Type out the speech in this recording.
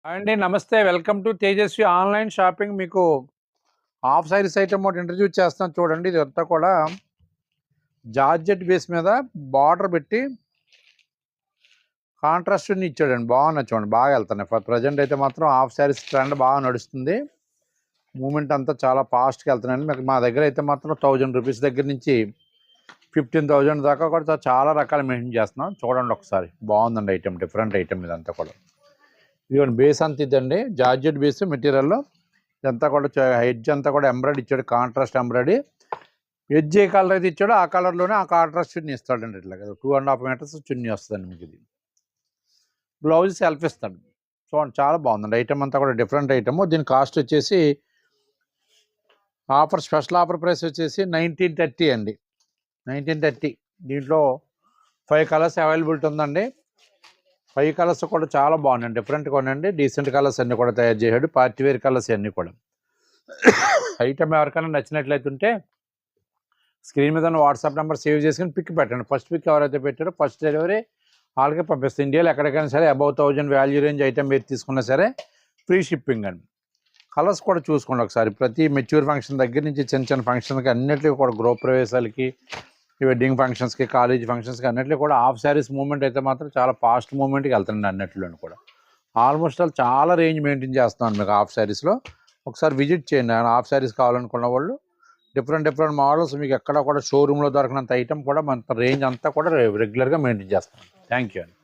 అండి నమస్తే. Welcome to Tejaswi online shopping. మీకు హాఫ్ సారీస్ ఐటమ్ ఒకటి ఇంట్రడ్యూస్ చేస్తున్నాను చూడండి. ఇదంతా కూడా జార్జెట్ బేస్ మీద బార్డర్ పెట్టి కాంట్రాస్ట్‌ని ఇచ్చాడండి. బాగున్నాయి చూడండి, బాగా వెళ్తున్నాయి. ఫర్ ప్రెజెంట్ అయితే మాత్రం హాఫ్ సారీస్ ట్రెండ్ బాగా నడుస్తుంది. మూమెంట్ అంతా చాలా ఫాస్ట్‌గా వెళ్తున్నాయండి. మీకు మా దగ్గర అయితే మాత్రం ₹1000 దగ్గర నుంచి 15,000 దాకా కూడా చాలా రకాలు మెయింటైన్ చేస్తున్నాం. చూడండి ఒకసారి, బాగుందండి ఐటమ్, డిఫరెంట్ ఐటమ్ ఇదంతా కూడా. ఇదిగోండి బేస్ అంతా ఇదండి, జార్జెట్ బేస్ మెటీరియల్లో ఇదంతా కూడా హెడ్జ్ అంతా కూడా ఎంబ్రాయిడరీ ఇచ్చాడు, కాంట్రాస్ట్ ఎంబ్రాయిడరీ. ఎడ్జ్ ఏ కలర్ అయితే ఇచ్చాడో ఆ కలర్లోనే ఆ కాంట్రాస్ట్ చున్నీ ఇస్తాడండి. ఇట్లా 2.5 మీటర్స్ చున్నీ వస్తుందండి మీకు. ఇది బ్లౌజ్ సెల్ఫ్ ఇస్తాడు. చూడండి చాలా బాగుందండి ఐటమ్ అంతా కూడా, డిఫరెంట్ ఐటమ్. దీని కాస్ట్ వచ్చేసి ఆఫర్, స్పెషల్ ఆఫర్ ప్రైస్ వచ్చేసి 1930 అండి. 1930. దీంట్లో 5 కలర్స్ అవైలబిలిటీ ఉందండి. 5 కలర్స్ కూడా చాలా బాగున్నాయండి, డిఫరెంట్గా ఉన్నాయండి. డీసెంట్ కలర్స్ అన్నీ కూడా తయారు చేశాడు, పార్టీ వేర్ కలర్స్ అన్నీ కూడా. ఐటమ్ ఎవరికైనా నచ్చినట్లయితే ఉంటే స్క్రీన్ మీద ఉన్న వాట్సాప్ నెంబర్ సేవ్ చేసుకుని పిక్ పెట్టండి. ఫస్ట్ పిక్ ఎవరైతే పెట్టారో ఫస్ట్ డెలివరీ వాళ్ళకే పంపిస్తుంది. ఇండియాలో ఎక్కడికైనా సరే అబౌవ్ 1000 వాల్యూ రేంజ్ ఐటమ్ ఏది తీసుకున్నా సరే ఫ్రీ షిప్పింగ్ అండి. కలర్స్ కూడా చూసుకోండి ఒకసారి. ప్రతి మెచ్యూర్ ఫంక్షన్ దగ్గర నుంచి చిన్న చిన్న ఫంక్షన్కి అన్నింటికి కూడా, గృహ ప్రవేశాలకి, వెడ్డింగ్ ఫంక్షన్స్కి, కాలేజ్ ఫంక్షన్స్కి అన్నింటిలో కూడా హాఫ్ శారీస్ మూవ్మెంట్ అయితే మాత్రం చాలా ఫాస్ట్ మూవ్మెంట్కి వెళ్తుంది. అన్నింటిలోని కూడా ఆల్మోస్ట్ చాలా రేంజ్ మెయింటైన్ చేస్తున్నాను మీకు హాఫ్ శారీస్లో. ఒకసారి విజిట్ చేయండి. హాఫ్ శారీస్ కావాలనుకున్న వాళ్ళు డిఫరెంట్ మోడల్స్ మీకు ఎక్కడ కూడా షోరూంలో దొరకనంత ఐటమ్ కూడా మన రేంజ్ అంతా కూడా రెగ్యులర్గా మెయింటైన్ చేస్తాం. థ్యాంక్ యూ అండి.